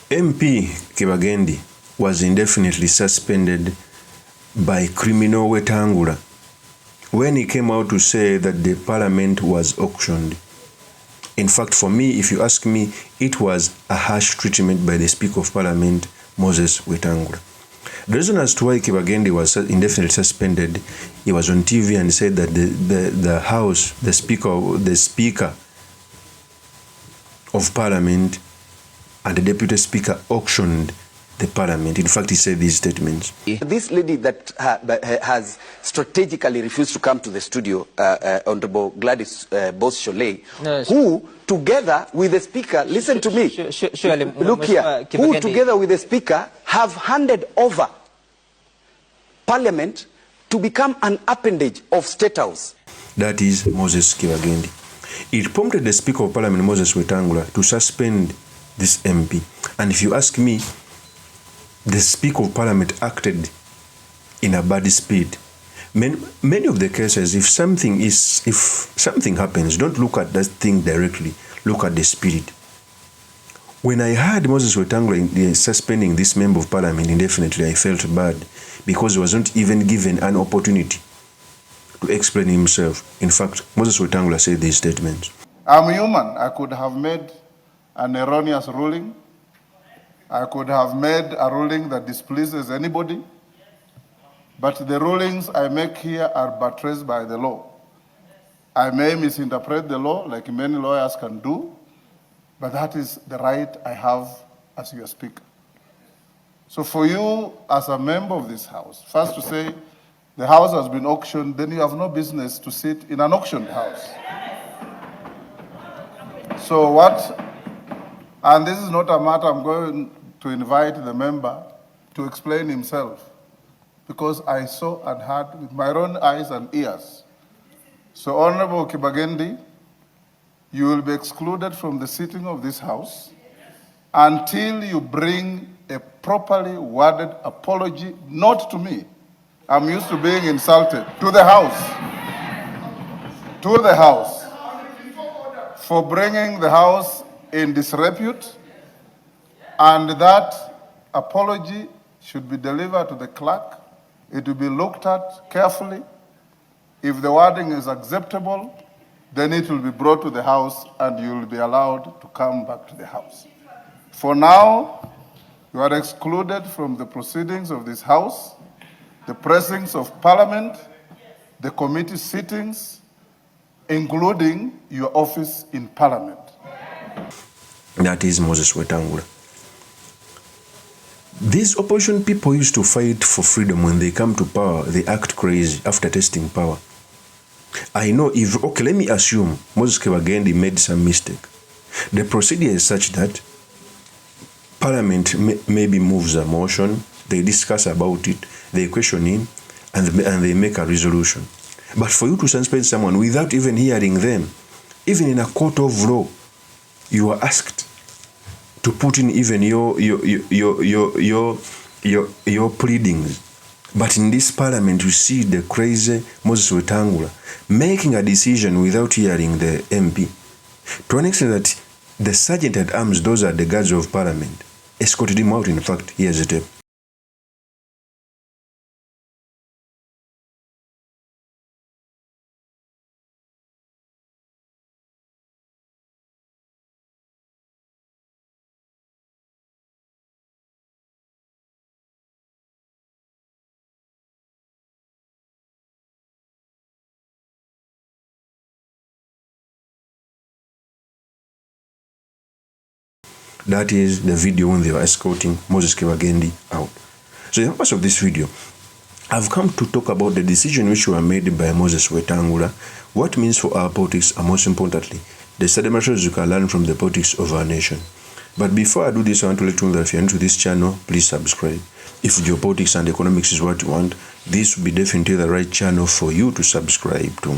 MP Kibagendi was indefinitely suspended by criminal Wetangula when he came out to say that the parliament was auctioned. In fact, for me, if you ask me, it was a harsh treatment by the Speaker of Parliament, Moses Wetang'ula. The reason as to why Kibagendi was indefinitely suspended, he was on TV and said that the House, the Speaker of Parliament and the Deputy Speaker auctioned the Parliament. In fact, he said these statements. This lady that has strategically refused to come to the studio, Honourable Gladys Boss-Sholay, who, together with the Speaker, listen to me, look here, who together with the Speaker have handed over Parliament to become an appendage of State House. That is Moses Kibagendi. It prompted the Speaker of Parliament, Moses Wetang'ula, to suspend this MP. And if you ask me, the Speaker of Parliament acted in a bad spirit. Many of the cases, if something happens, don't look at that thing directly. Look at the spirit. When I heard Moses Wetang'ula suspending this member of Parliament indefinitely, I felt bad because he wasn't even given an opportunity to explain himself. In fact, Moses Wetang'ula said these statements. I'm human. I could have made an erroneous ruling. I could have made a ruling that displeases anybody, but the rulings I make here are buttressed by the law. I may misinterpret the law like many lawyers can do, but that is the right I have as your Speaker. So for you as a member of this House, first to say the House has been auctioned, then you have no business to sit in an auctioned House. So what? And this is not a matter I'm going to invite the member to explain himself, because I saw and heard with my own eyes and ears. So Honourable Kibagendi, you will be excluded from the sitting of this House until you bring a properly worded apology, not to me. I'm used to being insulted, to the House. To the House. For bringing the House in disrepute, and that apology should be delivered to the clerk. It will be looked at carefully. If the wording is acceptable, then it will be brought to the House and you will be allowed to come back to the House. For now, you are excluded from the proceedings of this House, the precincts of Parliament, the committee sittings, including your office in Parliament. That is Moses Wetang'ula. These opposition people used to fight for freedom. When they come to power, they act crazy after tasting power. I know if, okay, let me assume Moses Kibagendi made some mistake. The procedure is such that Parliament maybe moves a motion, they discuss about it, they question him, and they make a resolution. But for you to suspend someone without even hearing them, even in a court of law, you are asked to put in even your pleadings. But in this Parliament, you see the crazy Moses Wetang'ula making a decision without hearing the MP. To an extent that the sergeant at arms, those are the guards of Parliament, escorted him out. In fact, here's the tape. That is the video when they were escorting Moses Kibagendi out. So the purpose of this video, I've come to talk about the decision which were made by Moses Wetang'ula, what it means for our politics, and most importantly, the sedimentaries you can learn from the politics of our nation. But before I do this, I want to let you know that if you're new to this channel, please subscribe. If geopolitics and economics is what you want, this will be definitely the right channel for you to subscribe to.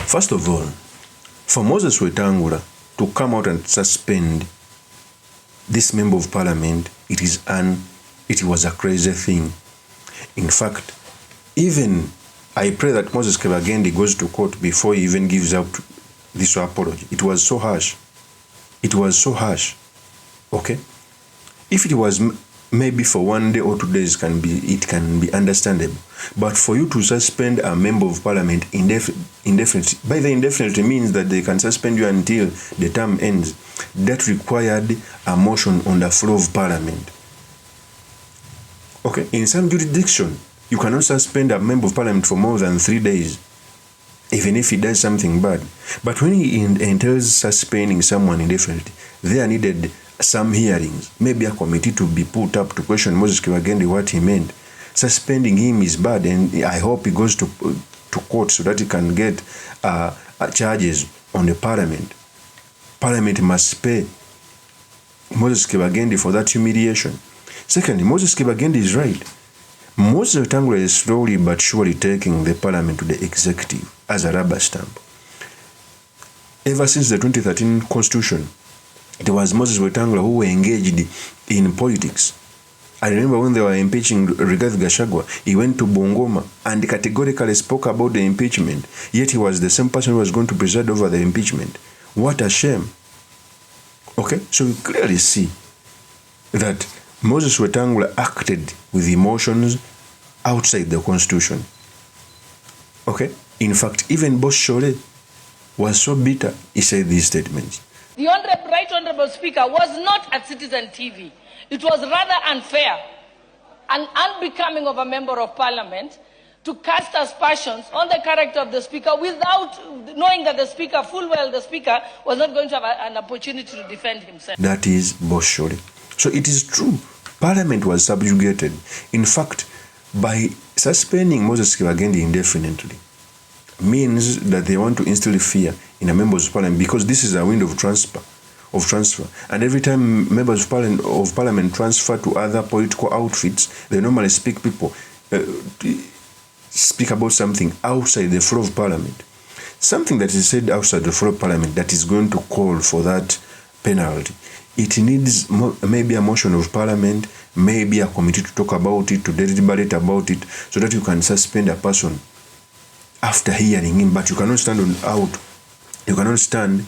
First of all, for Moses Wetang'ula to come out and suspend this member of Parliament, it was a crazy thing. In fact, even I pray that Moses Kibagendi goes to court before he even gives out this apology. It was so harsh. It was so harsh. Okay? If it was maybe for 1 day or 2 days, it can be understandable. But for you to suspend a member of parliament indefinitely, by the indefinitely means that they can suspend you until the term ends, that required a motion on the floor of parliament. Okay? In some jurisdiction, you cannot suspend a member of parliament for more than 3 days, even if he does something bad. But when he entails suspending someone indefinitely, there needed some hearings, maybe a committee to be put up to question Moses Kibagendi what he meant. Suspending him is bad, and I hope he goes to court so that he can get charges on the parliament. Parliament must pay Moses Kibagendi for that humiliation. Secondly, Moses Kibagendi is right. Moses Wetang'ula is slowly but surely taking the parliament to the executive as a rubber stamp. Ever since the 2013 constitution, it was Moses Wetang'ula who engaged in politics. I remember when they were impeaching Rigathi Gachagua, he went to Bungoma and categorically spoke about the impeachment, yet he was the same person who was going to preside over the impeachment. What a shame. Okay, so we clearly see that Moses Wetang'ula acted with emotions outside the constitution. Okay? In fact, even Boss Shole was so bitter, he said these statements. The Right Honourable Speaker was not at Citizen TV. It was rather unfair and unbecoming of a member of parliament to cast aspersions on the character of the Speaker without knowing that the Speaker, full well the Speaker, was not going to have an opportunity to defend himself. That is Boss Shole. So it is true, Parliament was subjugated. In fact, by suspending Moses Kibagendi indefinitely means that they want to instill fear in a members of parliament, because this is a window of transfer. And every time members of parliament transfer to other political outfits, they normally speak about something outside the floor of parliament. Something that is said outside the floor of parliament that is going to call for that penalty. It needs maybe a motion of parliament, maybe a committee to talk about it, to deliberate about it, so that you can suspend a person after hearing him. But you cannot stand you cannot stand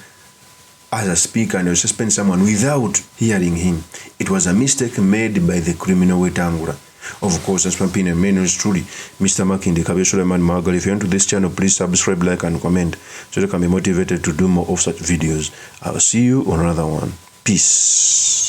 as a speaker and you suspend someone without hearing him. It was a mistake made by the criminal Wetang'ula. Of course, as my opinion, is truly Mr. Makindi, Kabesholeman Margaret. If you're into this channel, please subscribe, like, and comment so that you can be motivated to do more of such videos. I'll see you on another one. Peace.